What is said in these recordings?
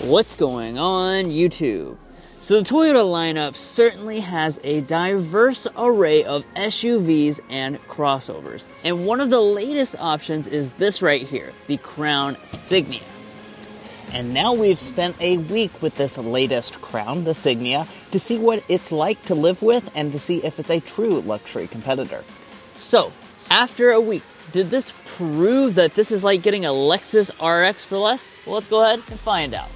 What's going on, YouTube? So the Toyota lineup certainly has a diverse array of SUVs and crossovers. And one of the latest options is this right here, the Crown Signia. And now we've spent a week with this latest Crown, the Signia, to see what it's like to live with and to see if it's a true luxury competitor. So, after a week, did this prove that this is like getting a Lexus RX for less? Well, let's go ahead and find out.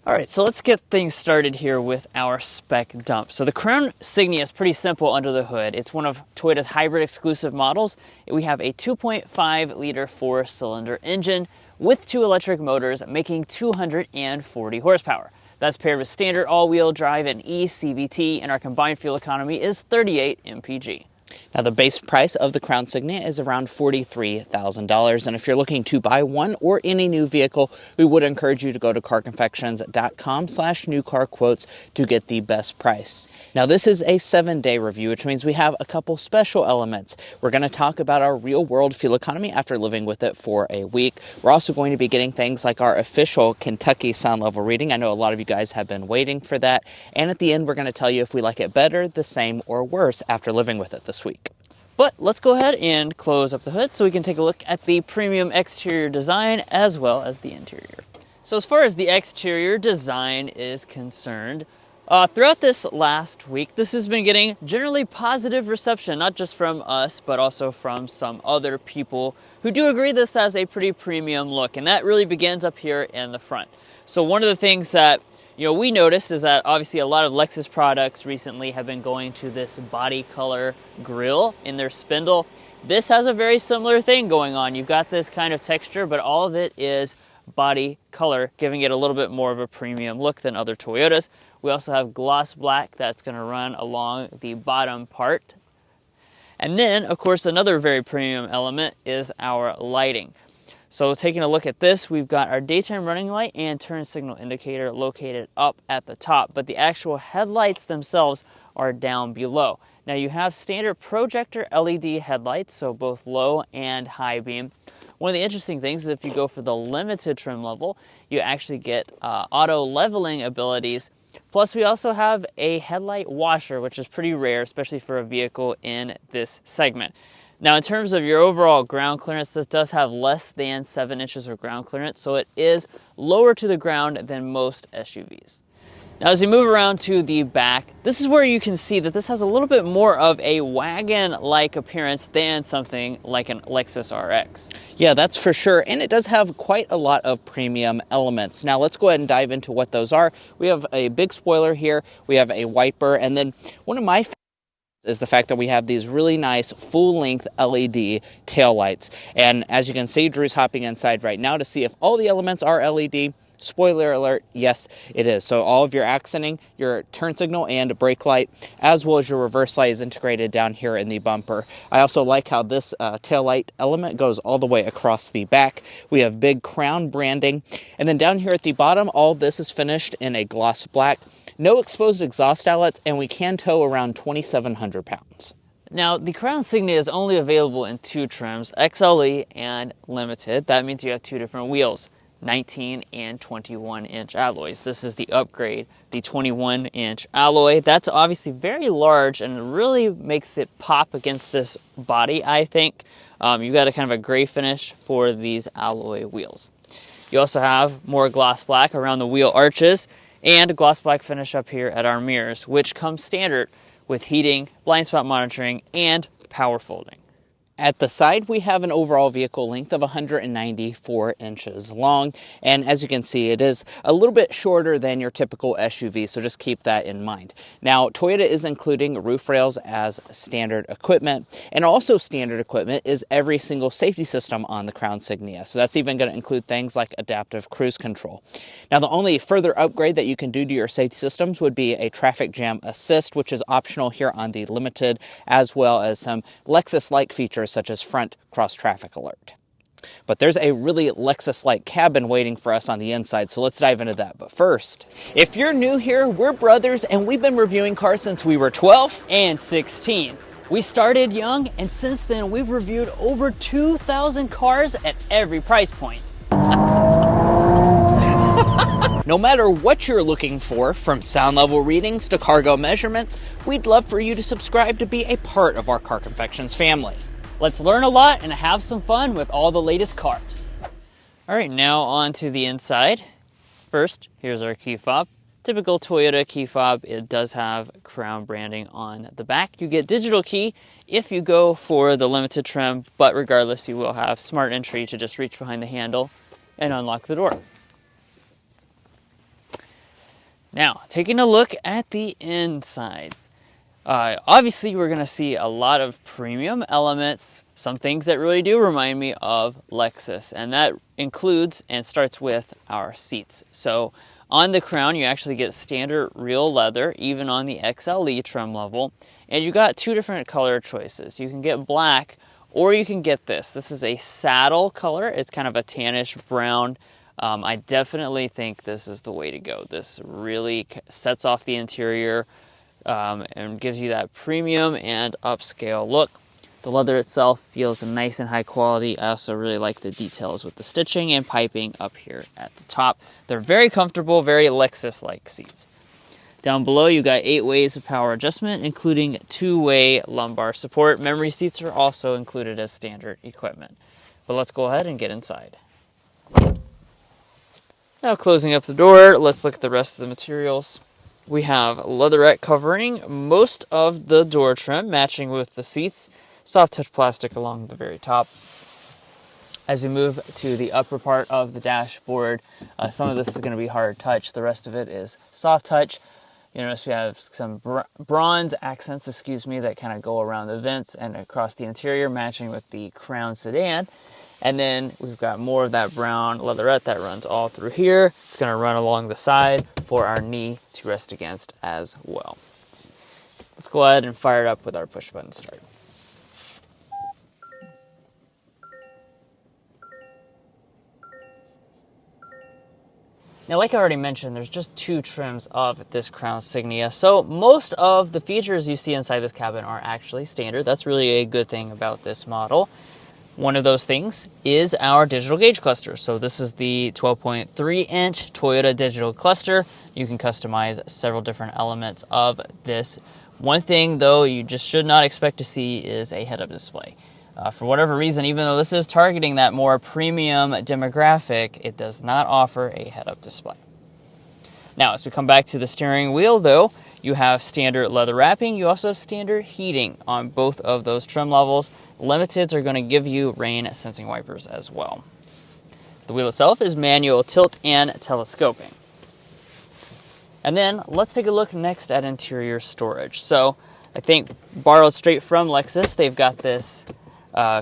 Alright, so let's get things started here with our spec dump. So the Crown Signia is pretty simple under the hood. It's one of Toyota's hybrid exclusive models. We have a 2.5 liter 4-cylinder engine with 2 electric motors making 240 horsepower. That's paired with standard all-wheel drive and eCVT, and our combined fuel economy is 38 mpg. Now, the base price of the Crown Signia is around $43,000, and if you're looking to buy one or any new vehicle, we would encourage you to go to carconfections.com/newcarquotes to get the best price. Now, this is a 7-day review, which means we have a couple special elements. We're going to talk about our real-world fuel economy after living with it for a week. We're also going to be getting things like our official Kentucky sound level reading. I know a lot of you guys have been waiting for that, and at the end, we're going to tell you if we like it better, the same, or worse after living with it this week. But let's go ahead and close up the hood so we can take a look at the premium exterior design as well as the interior. So as far as the exterior design is concerned, throughout this last week, this has been getting generally positive reception, not just from us, but also from some other people who do agree this has a pretty premium look, and that really begins up here in the front. So one of the things that we noticed is that obviously a lot of Lexus products recently have been going to this body color grille in their spindle. This has a very similar thing going on. You've got this kind of texture, but all of it is body color, giving it a little bit more of a premium look than other Toyotas. We also have gloss black that's going to run along the bottom part. And then, of course, another very premium element is our lighting. So taking a look at this, we've got our daytime running light and turn signal indicator located up at the top, but the actual headlights themselves are down below. Now you have standard projector LED headlights, so both low and high beam. One of the interesting things is if you go for the limited trim level, you actually get auto leveling abilities. Plus we also have a headlight washer, which is pretty rare, especially for a vehicle in this segment. Now, in terms of your overall ground clearance, this does have less than 7 inches of ground clearance, so it is lower to the ground than most SUVs. Now, as you move around to the back, this is where you can see that this has a little bit more of a wagon-like appearance than something like an Lexus RX. Yeah, that's for sure, and it does have quite a lot of premium elements. Now, let's go ahead and dive into what those are. We have a big spoiler here, we have a wiper, and then one of my favorites is the fact that we have these really nice full-length LED taillights. And as you can see, Drew's hopping inside right now to see if all the elements are LED. Spoiler alert, yes, it is. So all of your accenting, your turn signal and brake light, as well as your reverse light is integrated down here in the bumper. I also like how this tail light element goes all the way across the back. We have big Crown branding. And then down here at the bottom, all of this is finished in a gloss black. No exposed exhaust outlets, and we can tow around 2,700 pounds. Now, the Crown Signia is only available in 2 trims, XLE and Limited. That means you have 2 different wheels, 19 and 21-inch alloys. This is the upgrade, the 21-inch alloy. That's obviously very large and really makes it pop against this body, I think. You've got a kind of a gray finish for these alloy wheels. You also have more gloss black around the wheel arches, and a gloss black finish up here at our mirrors, which comes standard with heating, blind spot monitoring, and power folding. At the side, we have an overall vehicle length of 194 inches long, and as you can see, it is a little bit shorter than your typical SUV, so just keep that in mind. Now, Toyota is including roof rails as standard equipment, and also standard equipment is every single safety system on the Crown Signia, so that's even going to include things like adaptive cruise control. Now, the only further upgrade that you can do to your safety systems would be a traffic jam assist, which is optional here on the Limited, as well as some Lexus-like features such as front cross traffic alert. But there's a really Lexus-like cabin waiting for us on the inside, so let's dive into that. But first, if you're new here, we're brothers, and we've been reviewing cars since we were 12 and 16. We started young, and since then we've reviewed over 2,000 cars at every price point. No matter what you're looking for, from sound level readings to cargo measurements, we'd love for you to subscribe to be a part of our Car Confections family. Let's learn a lot and have some fun with all the latest cars. All right, now on to the inside. First, here's our key fob. Typical Toyota key fob. It does have Crown branding on the back. You get digital key if you go for the limited trim, but regardless, you will have smart entry to just reach behind the handle and unlock the door. Now, taking a look at the inside. Obviously, we're going to see a lot of premium elements, some things that really do remind me of Lexus, and that includes and starts with our seats. So on the Crown, you actually get standard real leather, even on the XLE trim level, and you got two different color choices. You can get black, or you can get this. This is a saddle color. It's kind of a tannish brown. I definitely think this is the way to go. This really sets off the interior and gives you that premium and upscale look. The leather itself feels nice and high quality. I also really like the details with the stitching and piping up here at the top. They're very comfortable, very Lexus-like seats. Down below, you got 8 ways of power adjustment, including 2-way lumbar support. Memory seats are also included as standard equipment. But let's go ahead and get inside. Now closing up the door, let's look at the rest of the materials. We have leatherette covering most of the door trim, matching with the seats. Soft touch plastic along the very top. As we move to the upper part of the dashboard, some of this is going to be hard touch. The rest of it is soft touch. You notice we have some bronze accents, that kind of go around the vents and across the interior, matching with the Crown sedan. And then we've got more of that brown leatherette that runs all through here. It's going to run along the side for our knee to rest against as well. Let's go ahead and fire it up with our push button start. Now, like I already mentioned, there's just 2 trims of this Crown Signia, so most of the features you see inside this cabin are actually standard. That's really a good thing about this model. One of those things is our digital gauge cluster. So this is the 12.3-inch Toyota digital cluster. You can customize several different elements of this. One thing, though, you just should not expect to see is a head-up display. For whatever reason, even though this is targeting that more premium demographic, it does not offer a head-up display. Now, as we come back to the steering wheel, though, you have standard leather wrapping. You also have standard heating on both of those trim levels. Limiteds are going to give you rain sensing wipers as well. The wheel itself is manual tilt and telescoping. And then let's take a look next at interior storage. So I think borrowed straight from Lexus, they've got this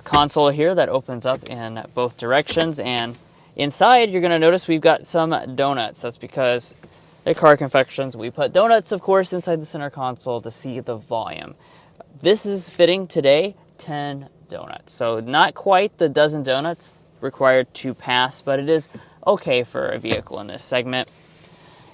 console here that opens up in both directions. And inside, you're going to notice we've got some donuts. That's because at Car Confections, we put donuts, of course, inside the center console to see the volume. This is fitting today 10 donuts. So not quite the dozen donuts required to pass, but it is okay for a vehicle in this segment.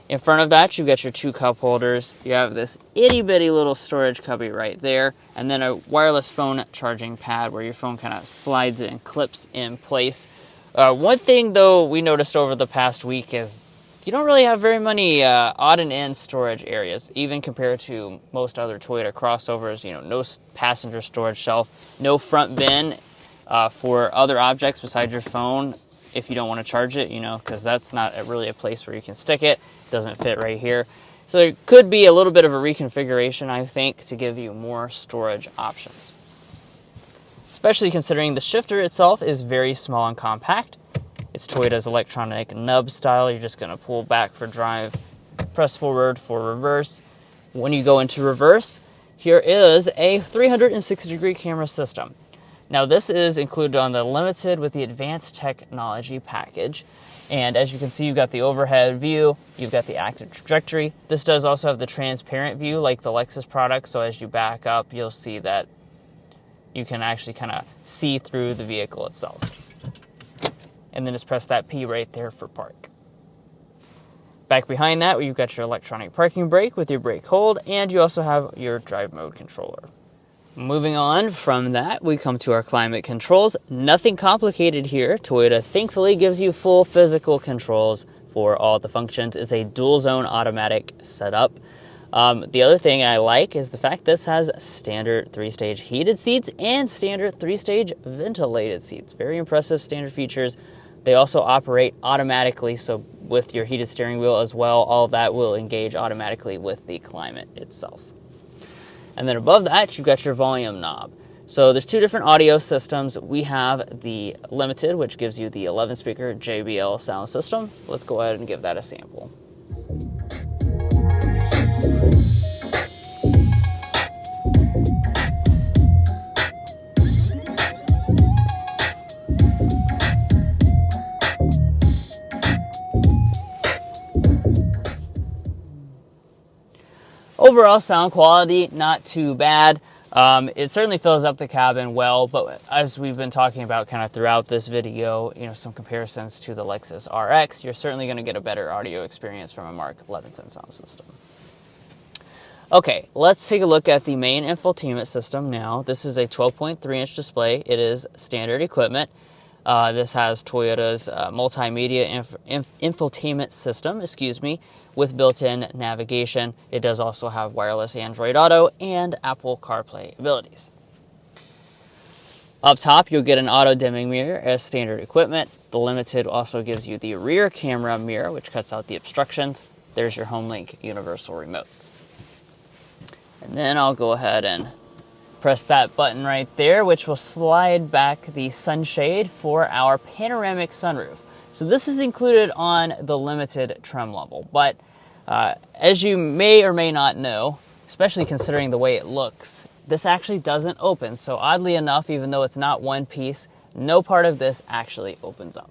In front of that, you've got your 2 cup holders. You have this itty-bitty little storage cubby right there, and then a wireless phone charging pad where your phone kind of slides and clips in place. One thing, though, we noticed over the past week is you don't really have very many odd and end storage areas, even compared to most other Toyota crossovers. No passenger storage shelf, no front bin for other objects besides your phone if you don't want to charge it, because that's not really a place where you can stick it. It doesn't fit right here. So there could be a little bit of a reconfiguration, I think, to give you more storage options. Especially considering the shifter itself is very small and compact. It's Toyota's electronic nub style. You're just going to pull back for drive, press forward for reverse. When you go into reverse, here is a 360-degree camera system. Now, this is included on the Limited with the Advanced Technology package. And as you can see, you've got the overhead view, you've got the active trajectory. This does also have the transparent view like the Lexus product. So as you back up, you'll see that you can actually kind of see through the vehicle itself. and then just press that P right there for park. Back behind that, you've got your electronic parking brake with your brake hold, and you also have your drive mode controller. Moving on from that, we come to our climate controls. Nothing complicated here. Toyota thankfully gives you full physical controls for all the functions. It's a dual zone automatic setup. The other thing I like is the fact this has standard 3-stage heated seats and standard 3-stage ventilated seats. Very impressive standard features. They also operate automatically, so with your heated steering wheel as well, all of that will engage automatically with the climate itself. And then above that, you've got your volume knob. So there's two different audio systems. We have the Limited, which gives you the 11-speaker JBL sound system. Let's go ahead and give that a sample. Overall sound quality, not too bad. It certainly fills up the cabin well, but as we've been talking about kind of throughout this video, some comparisons to the Lexus RX, you're certainly going to get a better audio experience from a Mark Levinson sound system. Okay, let's take a look at the main infotainment system now. This is a 12.3-inch display. It is standard equipment. This has Toyota's multimedia infotainment system, with built-in navigation. It does also have wireless Android Auto and Apple CarPlay abilities. Up top, you'll get an auto-dimming mirror as standard equipment. The Limited also gives you the rear camera mirror, which cuts out the obstructions. There's your HomeLink universal remotes. And then I'll go ahead and press that button right there, which will slide back the sunshade for our panoramic sunroof. So this is included on the Limited trim level, but as you may or may not know, especially considering the way it looks, this actually doesn't open. So oddly enough, even though it's not one piece, no part of this actually opens up.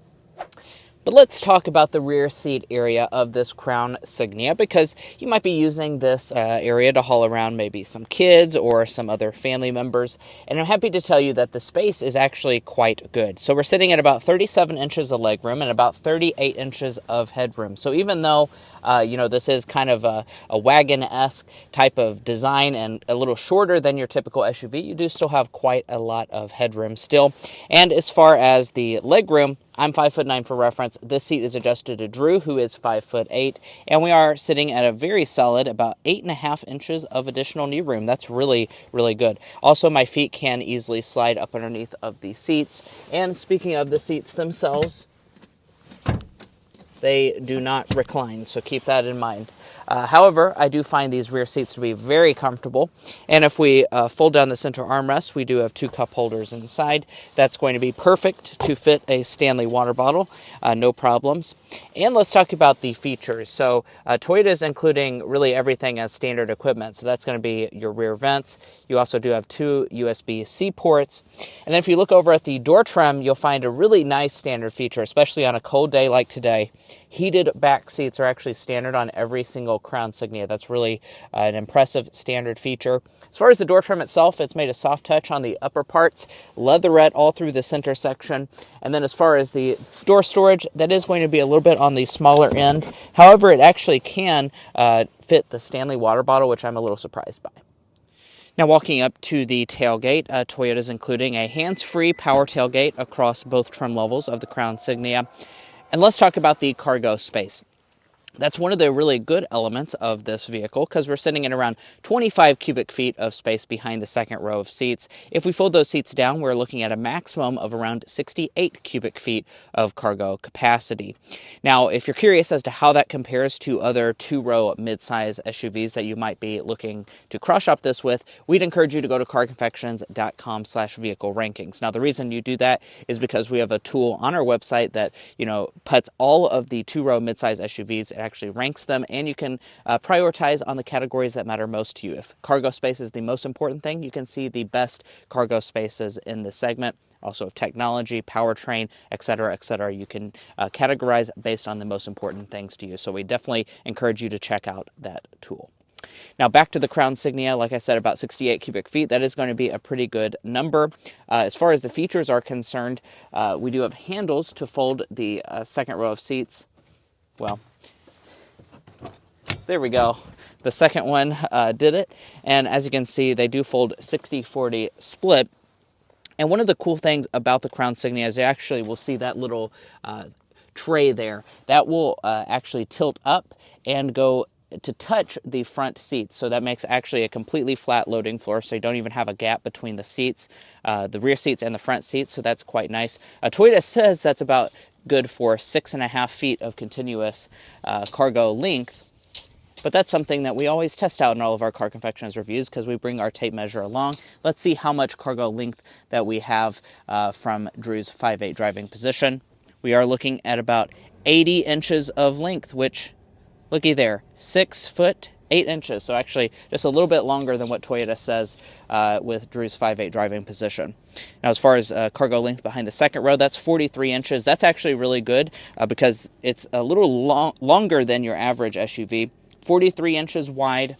But let's talk about the rear seat area of this Crown Signia, because you might be using this area to haul around maybe some kids or some other family members. And I'm happy to tell you that the space is actually quite good. So we're sitting at about 37 inches of legroom and about 38 inches of headroom. So even though this is kind of a wagon-esque type of design and a little shorter than your typical SUV, you do still have quite a lot of headroom still. And as far as the legroom, I'm 5'9" for reference. This seat is adjusted to Drew, who is 5'8", and we are sitting at a very solid about 8.5 inches of additional knee room. That's really, really good. Also, my feet can easily slide up underneath of the seats. And speaking of the seats themselves, they do not recline, so keep that in mind. However, I do find these rear seats to be very comfortable. And if we fold down the center armrest, we do have two cup holders inside. That's going to be perfect to fit a Stanley water bottle, no problems. And let's talk about the features. So Toyota is including really everything as standard equipment. So that's going to be your rear vents. You also do have two USB-C ports. And then if you look over at the door trim, you'll find a really nice standard feature, especially on a cold day like today. Heated back seats are actually standard on every single Crown Signia. That's really an impressive standard feature. As far as the door trim itself, it's made a soft touch on the upper parts, leatherette all through the center section. And then as far as the door storage, that is going to be a little bit on the smaller end. However, it actually can fit the Stanley water bottle, which I'm a little surprised by. Now, walking up to the tailgate, Toyota is including a hands-free power tailgate across both trim levels of the Crown Signia. And let's talk about the cargo space. That's one of the really good elements of this vehicle, because we're sitting at around 25 cubic feet of space behind the second row of seats. If we fold those seats down, we're looking at a maximum of around 68 cubic feet of cargo capacity. Now, if you're curious as to how that compares to other two-row midsize SUVs that you might be looking to cross shop this with, we'd encourage you to go to carconfections.com/vehicle rankings. Now, the reason you do that is because we have a tool on our website that, puts all of the two-row midsize SUVs. It actually ranks them, and you can prioritize on the categories that matter most to you. If cargo space is the most important thing, you can see the best cargo spaces in the segment. Also, if technology, powertrain, etc., you can categorize based on the most important things to you. So we definitely encourage you to check out that tool. Now back to the Crown Signia, like I said, about 68 cubic feet. That is going to be a pretty good number. As far as the features are concerned, we do have handles to fold the second row of seats. Well, there we go. The second one did it. And as you can see, they do fold 60-40 split. And one of the cool things about the Crown Signia is you actually will see that little tray there. That will actually tilt up and go to touch the front seats. So that makes actually a completely flat loading floor, so you don't even have a gap between the seats, the rear seats and the front seats, so that's quite nice. Toyota says that's about good for 6.5 feet of continuous cargo length. But that's something that we always test out in all of our Car Confections reviews because we bring our tape measure along. Let's see how much cargo length that we have from Drew's 5'8" driving position. We are looking at about 80 inches of length, which, looky there, 6 foot 8 inches. So actually just a little bit longer than what Toyota says with Drew's 5'8" driving position. Now, as far as cargo length behind the second row, that's 43 inches. That's actually really good because it's a little longer than your average SUV. 43 inches wide.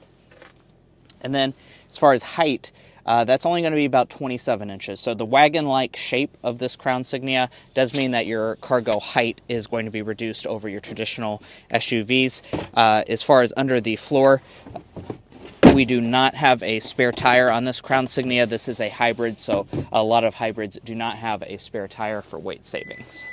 And then as far as height, that's only going to be about 27 inches. So the wagon-like shape of this Crown Signia does mean that your cargo height is going to be reduced over your traditional SUVs. As far as under the floor, we do not have a spare tire on this Crown Signia. This is a hybrid, so a lot of hybrids do not have a spare tire for weight savings.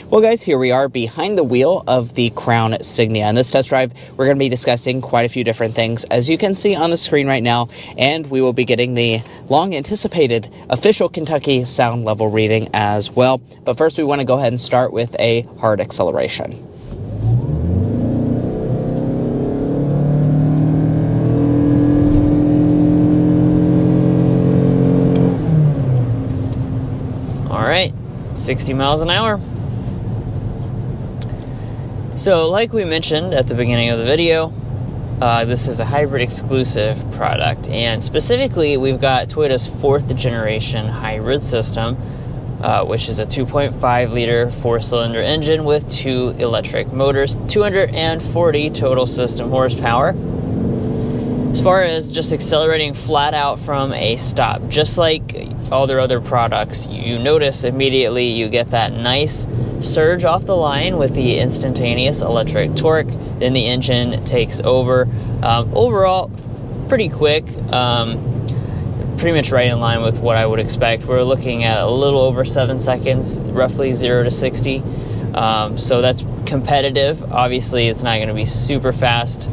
Well, guys, here we are behind the wheel of the Crown Signia. In this test drive, we're going to be discussing quite a few different things, as you can see on the screen right now, and we will be getting the long-anticipated official Kentucky sound level reading as well. But first, we want to go ahead and start with a hard acceleration. All right, 60 miles an hour. So, like we mentioned at the beginning of the video, this is a hybrid exclusive product, and specifically we've got Toyota's 4th generation hybrid system, which is a 2.5 liter 4-cylinder engine with 2 electric motors, 240 total system horsepower. As far as just accelerating flat out from a stop, just like all their other products, you notice immediately you get that nice surge off the line with the instantaneous electric torque. Then the engine takes over. Overall, pretty quick, pretty much right in line with what I would expect. We're looking at a little over 7 seconds, roughly 0 to 60. So that's competitive. Obviously, it's not going to be super fast.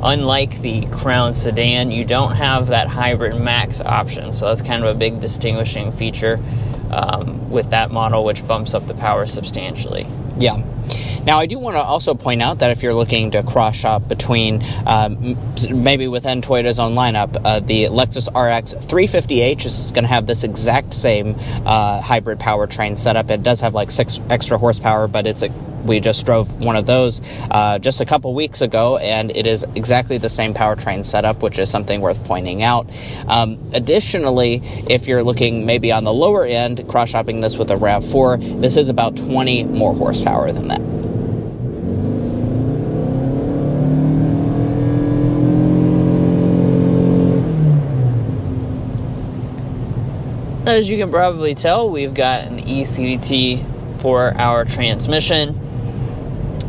Unlike the Crown sedan, you don't have that hybrid max option, so that's kind of a big distinguishing feature with that model, which bumps up the power substantially. Yeah. Now, I do want to also point out that if you're looking to cross-shop between, maybe within Toyota's own lineup, the Lexus RX 350h is going to have this exact same hybrid powertrain setup. It does have like 6 extra horsepower, but we just drove one of those just a couple weeks ago, and it is exactly the same powertrain setup, which is something worth pointing out. Additionally, if you're looking maybe on the lower end, cross-shopping this with a RAV4, this is about 20 more horsepower than that. As you can probably tell, we've got an eCVT for our transmission.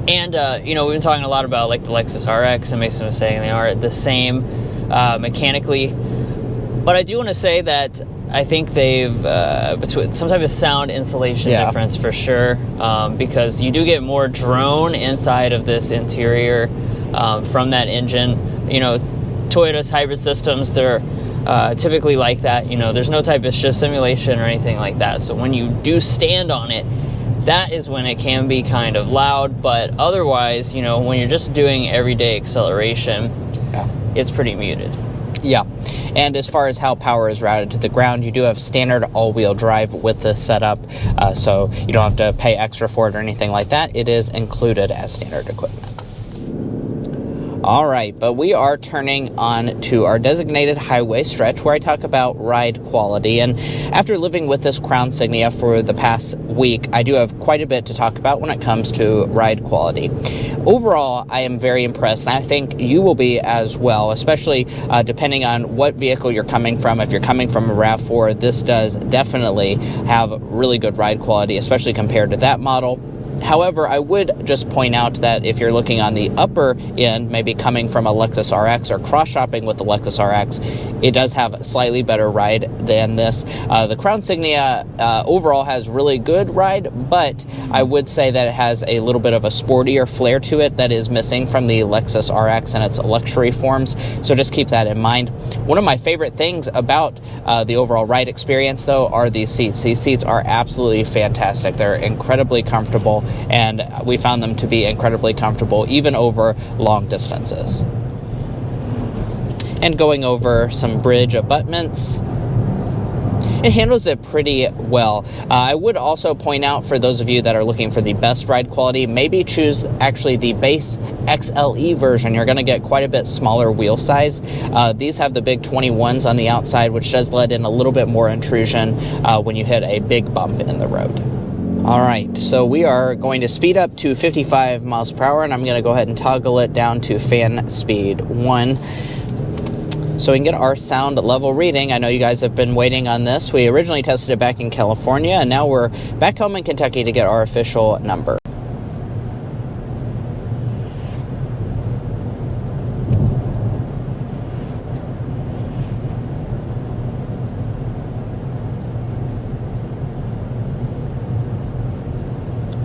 And, we've been talking a lot about, like, the Lexus RX, and Mason was saying they are the same mechanically. But I do want to say that I think they've, between some type of sound insulation difference for sure, because you do get more drone inside of this interior from that engine. Toyota's hybrid systems, they're typically like that. There's no type of shift simulation or anything like that. So when you do stand on it, that is when it can be kind of loud. But otherwise, when you're just doing everyday acceleration, it's pretty muted. Yeah. And as far as how power is routed to the ground, you do have standard all-wheel drive with this setup, so you don't have to pay extra for it or anything like that. It is included as standard equipment. All right, but we are turning on to our designated highway stretch where I talk about ride quality. And after living with this Crown Signia for the past week, I do have quite a bit to talk about when it comes to ride quality. Overall, I am very impressed, and I think you will be as well, especially depending on what vehicle you're coming from. If you're coming from a RAV4, this does definitely have really good ride quality, especially compared to that model. However, I would just point out that if you're looking on the upper end, maybe coming from a Lexus RX or cross-shopping with the Lexus RX, it does have slightly better ride than this. The Crown Signia overall has really good ride, but I would say that it has a little bit of a sportier flair to it that is missing from the Lexus RX and its luxury forms, so just keep that in mind. One of my favorite things about the overall ride experience, though, are these seats. These seats are absolutely fantastic. They're incredibly comfortable, and we found them to be incredibly comfortable even over long distances. And going over some bridge abutments, it handles it pretty well. I would also point out, for those of you that are looking for the best ride quality, maybe choose actually the base XLE version. You're going to get quite a bit smaller wheel size. These have the big 21s on the outside, which does let in a little bit more intrusion when you hit a big bump in the road. All right, so we are going to speed up to 55 miles per hour, and I'm going to go ahead and toggle it down to fan speed 1 so we can get our sound level reading. I know you guys have been waiting on this. We originally tested it back in California, and now we're back home in Kentucky to get our official number.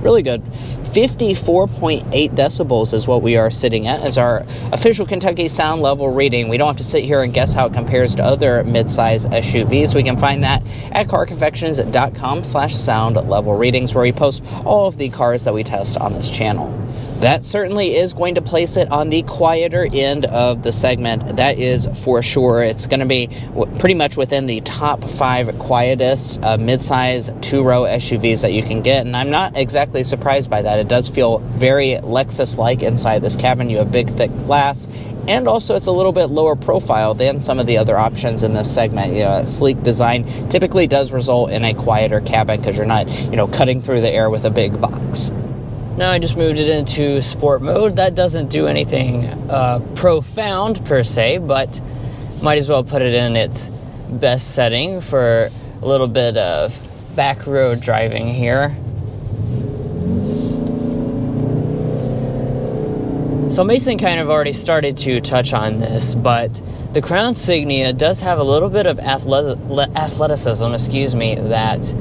Really good. 54.8 decibels is what we are sitting at as our official Kentucky sound level reading. We don't have to sit here and guess how it compares to other midsize SUVs. We can find that at carconfections.com/sound level readings, where we post all of the cars that we test on this channel. That certainly is going to place it on the quieter end of the segment. That is for sure. It's going to be pretty much within the top 5 quietest midsize two-row SUVs that you can get, and I'm not exactly surprised by that. It does feel very Lexus-like inside this cabin. You have big, thick glass, and also it's a little bit lower profile than some of the other options in this segment. Sleek design typically does result in a quieter cabin because you're not, cutting through the air with a big box. Now I just moved it into sport mode. That doesn't do anything profound per se, but might as well put it in its best setting for a little bit of back road driving here. So Mason kind of already started to touch on this, but the Crown Signia does have a little bit of athleticism, that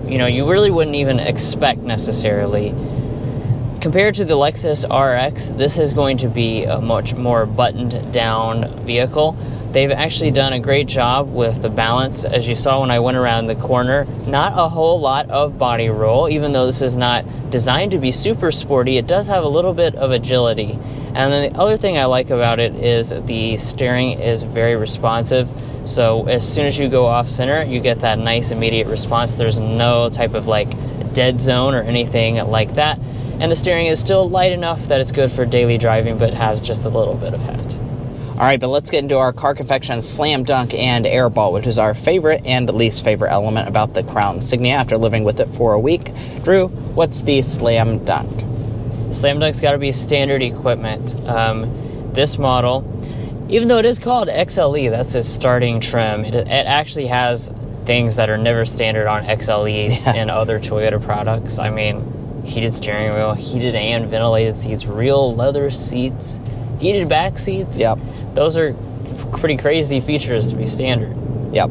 you really wouldn't even expect necessarily. Compared to the Lexus RX, this is going to be a much more buttoned down vehicle. They've actually done a great job with the balance. As you saw when I went around the corner, not a whole lot of body roll. Even though this is not designed to be super sporty, it does have a little bit of agility. And then the other thing I like about it is the steering is very responsive. So as soon as you go off center, you get that nice immediate response. There's no type of dead zone or anything like that. And the steering is still light enough that it's good for daily driving, but has just a little bit of heft. All right, but let's get into our Car Confections Slam Dunk and Airball, which is our favorite and least favorite element about the Crown Signia after living with it for a week. Drew, what's the Slam Dunk? The Slam Dunk's got to be standard equipment. This model, even though it is called XLE, that's its starting trim, it actually has things that are never standard on XLEs and other Toyota products. I mean, heated steering wheel, heated and ventilated seats, real leather seats, heated back seats. Yep. Those are pretty crazy features to be standard. Yep.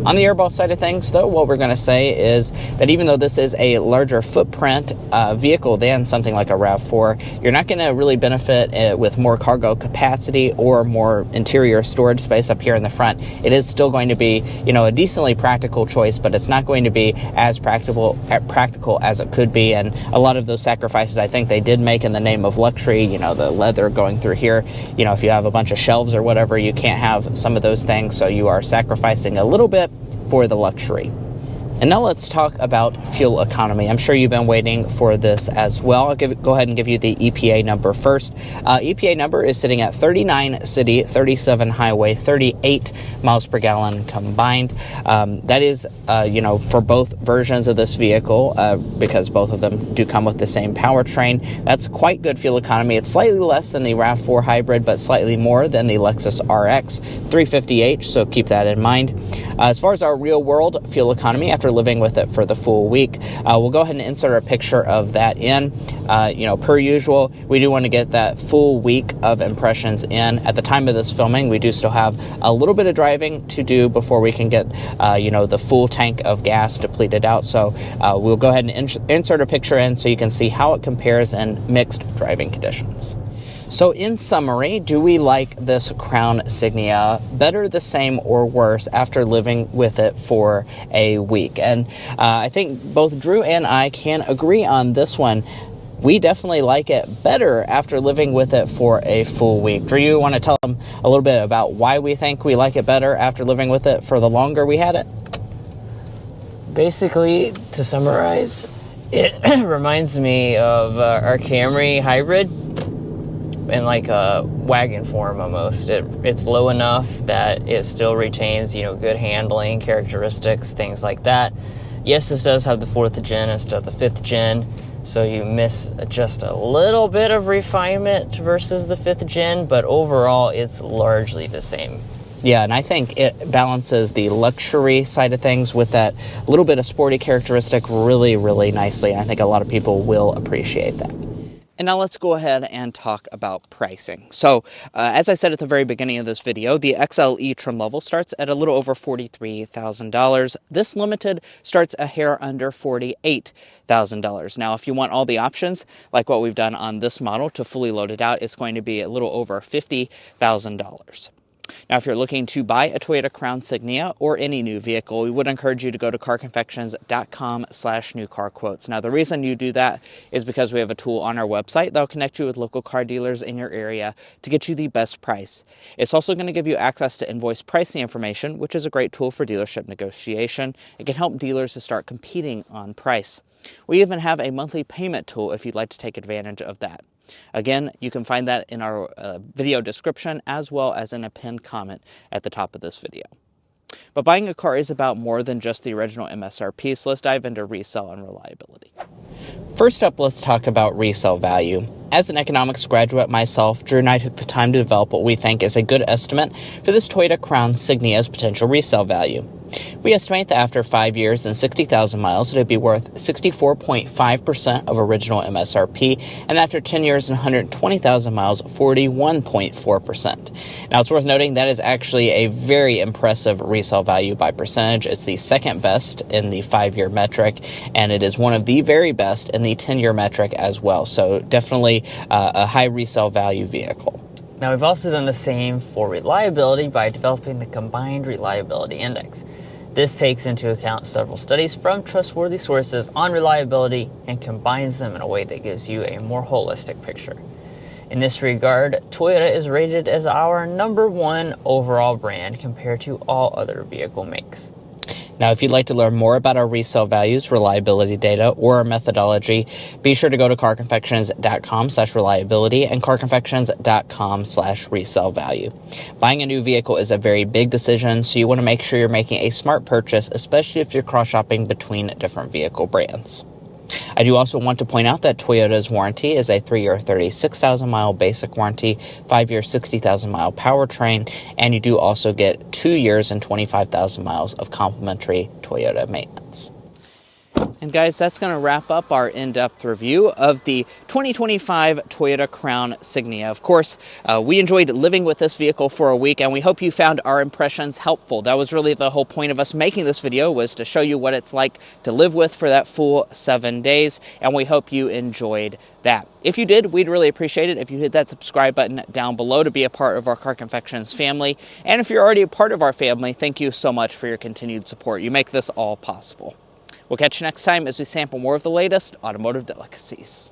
On the Airball side of things, though, what we're going to say is that even though this is a larger footprint vehicle than something like a RAV4, you're not going to really benefit with more cargo capacity or more interior storage space up here in the front. It is still going to be, a decently practical choice, but it's not going to be as practical as it could be. And a lot of those sacrifices I think they did make in the name of luxury, the leather going through here. If you have a bunch of shelves or whatever, you can't have some of those things, so you are sacrificing a little bit for the luxury. And now let's talk about fuel economy. I'm sure you've been waiting for this as well. I'll go ahead and give you the EPA number first. EPA number is sitting at 39 city, 37 highway, 38 miles per gallon combined. That is, for both versions of this vehicle, because both of them do come with the same powertrain. That's quite good fuel economy. It's slightly less than the RAV4 hybrid, but slightly more than the Lexus RX 350h, so keep that in mind. As far as our real world fuel economy, after living with it for the full week, we'll go ahead and insert a picture of that in. Per usual, we do want to get that full week of impressions in. At the time of this filming, we do still have a little bit of driving to do before we can get, the full tank of gas depleted out. So we'll go ahead and insert a picture in so you can see how it compares in mixed driving conditions. So in summary, do we like this Crown Signia better, the same, or worse after living with it for a week? And I think both Drew and I can agree on this one. We definitely like it better after living with it for a full week. Drew, you want to tell them a little bit about why we think we like it better after living with it for the longer we had it? Basically, to summarize, it reminds me of our Camry hybrid in like a wagon form almost. It's low enough that it still retains, good handling characteristics, things like that. Yes, this does have the 4th gen instead of the 5th gen, so you miss just a little bit of refinement versus the 5th gen, but overall it's largely the same. Yeah, and I think it balances the luxury side of things with that little bit of sporty characteristic really, really nicely, and I think a lot of people will appreciate that. And now let's go ahead and talk about pricing. So, as I said at the very beginning of this video, the XLE trim level starts at a little over $43,000. This Limited starts a hair under $48,000. Now, if you want all the options, like what we've done on this model, to fully load it out, it's going to be a little over $50,000. Now, if you're looking to buy a Toyota Crown Signia or any new vehicle, we would encourage you to go to carconfections.com/newcarquotes. Now, the reason you do that is because we have a tool on our website that will connect you with local car dealers in your area to get you the best price. It's also going to give you access to invoice pricing information, which is a great tool for dealership negotiation. It can help dealers to start competing on price. We even have a monthly payment tool if you'd like to take advantage of that. Again, you can find that in our video description as well as in a pinned comment at the top of this video. But buying a car is about more than just the original MSRP, so let's dive into resale and reliability. First up, let's talk about resale value. As an economics graduate myself, Drew and I took the time to develop what we think is a good estimate for this Toyota Crown Signia's potential resale value. We estimate that after 5 years and 60,000 miles, it would be worth 64.5% of original MSRP, and after 10 years and 120,000 miles, 41.4%. Now, it's worth noting that is actually a very impressive resale value by percentage. It's the second best in the 5-year metric, and it is one of the very best in the 10-year metric as well. So definitely a high resale value vehicle. Now, we've also done the same for reliability by developing the Combined Reliability Index. This takes into account several studies from trustworthy sources on reliability and combines them in a way that gives you a more holistic picture. In this regard, Toyota is rated as our #1 overall brand compared to all other vehicle makes. Now, if you'd like to learn more about our resale values, reliability data, or our methodology, be sure to go to carconfections.com/reliability and carconfections.com/resale value. Buying a new vehicle is a very big decision, so you want to make sure you're making a smart purchase, especially if you're cross-shopping between different vehicle brands. I do also want to point out that Toyota's warranty is a 3-year 36,000-mile basic warranty, 5-year 60,000-mile powertrain, and you do also get 2 years and 25,000 miles of complimentary Toyota maintenance. And guys, that's going to wrap up our in-depth review of the 2025 Toyota Crown Signia. Of course, we enjoyed living with this vehicle for a week, and we hope you found our impressions helpful. That was really the whole point of us making this video, was to show you what it's like to live with for that full 7 days, and we hope you enjoyed that. If you did, we'd really appreciate it if you hit that subscribe button down below to be a part of our Car Confections family. And if you're already a part of our family, thank you so much for your continued support. You make this all possible. We'll catch you next time as we sample more of the latest automotive delicacies.